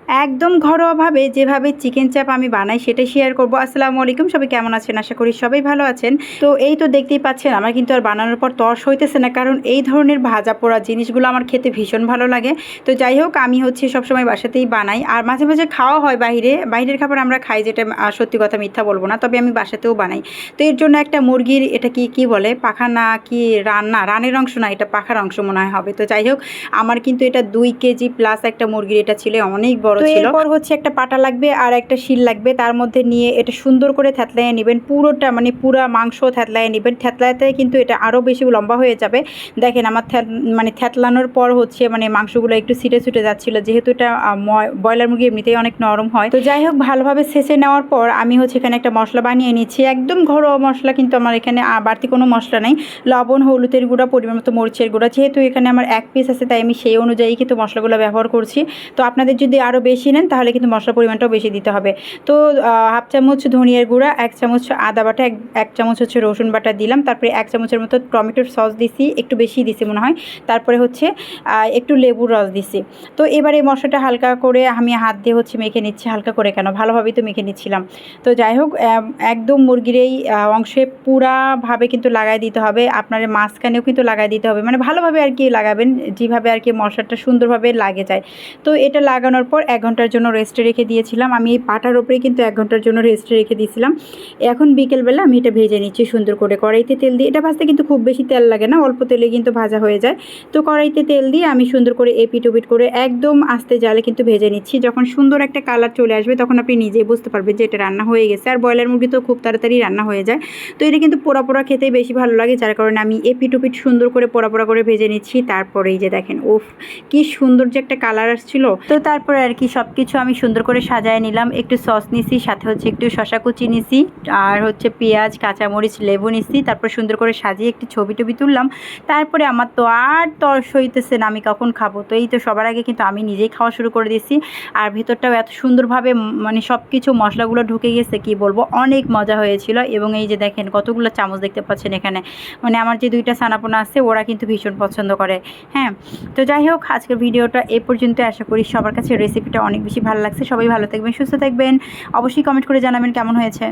একদম ঘরোয়াভাবে যেভাবে চিকেন চাপ আমি বানাই সেটাই শেয়ার করব। আসসালামু আলাইকুম, সবাই কেমন আছেন? আশা করি সবাই ভালো আছেন। তো এই তো দেখতেই পাচ্ছেন আমার কিন্তু আর বানানোর পর তর্স হইতেছে না, কারণ এই ধরনের ভাজা পোড়া জিনিসগুলো আমার খেতে ভীষণ ভালো লাগে। তো যাই হোক, আমি সবসময় বাসাতেই বানাই, আর মাঝে মাঝে খাওয়া হয় বাইরের খাবার আমরা খাই, যেটা সত্যি কথা, মিথ্যা বলবো না, তবে আমি বাসাতেও বানাই। তো এর জন্য একটা মুরগির, এটা কি বলে, পাখা না কি রানের অংশ না, এটা পাখার অংশ মনে হয় হবে। তো যাই হোক, আমার কিন্তু এটা 2 কেজি প্লাস একটা মুরগির, এটা ছিল অনেক বড় ছিল। এরপর একটা পাটা লাগবে আর একটা শিল লাগবে, তার মধ্যে নিয়ে এটা সুন্দর করে থ্যাতলাইয়ে নেবেন, পুরোটা মানে পুরা মাংস থ্যাতলাইয়ে নেবেন। থ্যাতলাতে কিন্তু এটা আরও বেশি লম্বা হয়ে যাবে। দেখেন আমার থ্যাতলানোর পর মানে মাংসগুলো একটু ছিটে যাচ্ছিল, যেহেতু এটা ব্রয়লার মুরগি এমনিতেই অনেক নরম হয়। তো যাই হোক, ভালোভাবে ছেঁচে নেওয়ার পর আমি এখানে একটা মশলা বানিয়ে নিচ্ছি, একদম ঘরোয়া মশলা, কিন্তু আমার এখানে বাড়তি কোনো মশলা নেই। লবণ, হলুদের গুঁড়া, পরিমাণ মতো মরিচের গুঁড়া, যেহেতু এখানে আমার 1 পিস আছে তাই আমি সেই অনুযায়ী কিন্তু মশলাগুলো ব্যবহার করছি। তো আপনাদের যদি আরও বেশি নেন তাহলে কিন্তু মশলার পরিমাণটাও বেশি দিতে হবে। তো হাফ চামচ ধনিয়ার গুঁড়া, 1 চামচ আদা বাটা, 1 চামচ রসুন বাটা দিলাম। তারপরে 1 চামচের মতো টমেটোর সস দিছি, একটু বেশি দিছি মনে হয়। তারপরে একটু লেবুর রস দিছি। তো এবার এই মশলাটা হালকা করে আমি হাত দিয়ে মেখে নিচ্ছি, হালকা করে কেন, ভালোভাবেই তো মেখে নিচ্ছিলাম। তো যাই হোক, একদম মুরগির এই অংশে পুরাভাবে কিন্তু লাগাই দিতে হবে, আপনার মাঝখানেও কিন্তু লাগাই দিতে হবে, মানে ভালোভাবে আর কি লাগাবেন, যেভাবে আর কি মশলাটা সুন্দরভাবে লাগে যায়। তো এটা লাগানোর পর 1 ঘন্টার জন্য রেস্টে রেখে দিয়েছিলাম। আমি এই পাটার ওপরে কিন্তু 1 ঘন্টার জন্য রেস্টে রেখে দিয়েছিলাম। এখন বিকেলবেলা আমি এটা ভেজে নিচ্ছি সুন্দর করে, কড়াইতে তেল দিয়ে। এটা ভাজতে কিন্তু খুব বেশি তেল লাগে না, অল্প তেলে কিন্তু ভাজা হয়ে যায়। তো কড়াইতে তেল দিয়ে আমি সুন্দর করে এপিট ওপিট করে একদম আস্তে জালে কিন্তু ভেজে নিচ্ছি। যখন সুন্দর একটা কালার চলে আসবে তখন আপনি নিজেই বুঝতে পারবেন যে এটা রান্না হয়ে গেছে। আর ব্রয়লার মুরগি তো খুব তাড়াতাড়ি রান্না হয়ে যায়। তো এটা কিন্তু পোড়া পোড়া খেতেই বেশি ভালো লাগে, যার কারণে আমি এপিট ওপিট সুন্দর করে পোড়া পোড়া করে ভেজে নিচ্ছি। তারপরে এই যে দেখেন, ওফ, কি সুন্দর যে একটা কালার আসছিল। তো তারপরে আর কি সব কিছু আমি সুন্দর করে সাজায় নিলাম। একটু সস নিছি, সাথে একটু শশা কুচি নিছি, আর পেঁয়াজ, কাঁচামরিচ, লেবু নিছি। তারপর সুন্দর করে সাজিয়ে একটি ছবি টবি তুললাম। তারপরে আমার তো আর তর্স হইতেছে না আমি কখন খাবো। তো এই তো সবার আগে কিন্তু আমি নিজেই খাওয়া শুরু করে দিয়েছি। আর ভেতরটাও এত সুন্দরভাবে মানে সব কিছু মশলাগুলো ঢুকে গেছে, কি বলবো, অনেক মজা হয়েছিল। এবং এই যে দেখেন কতগুলো চামচ দেখতে পাচ্ছেন এখানে, মানে আমার যে 2টা ছানাপোনা আছে ওরা কিন্তু ভীষণ পছন্দ করে। হ্যাঁ, তো যাই হোক, আজকের ভিডিওটা এই পর্যন্ত। আশা করি সবার কাছে রেসিপিটা অনেক বেশি ভালো লাগছে। সবাই ভালো থাকবেন, সুস্থ থাকবেন, অবশ্যই কমেন্ট করে জানাবেন কেমন হয়েছে।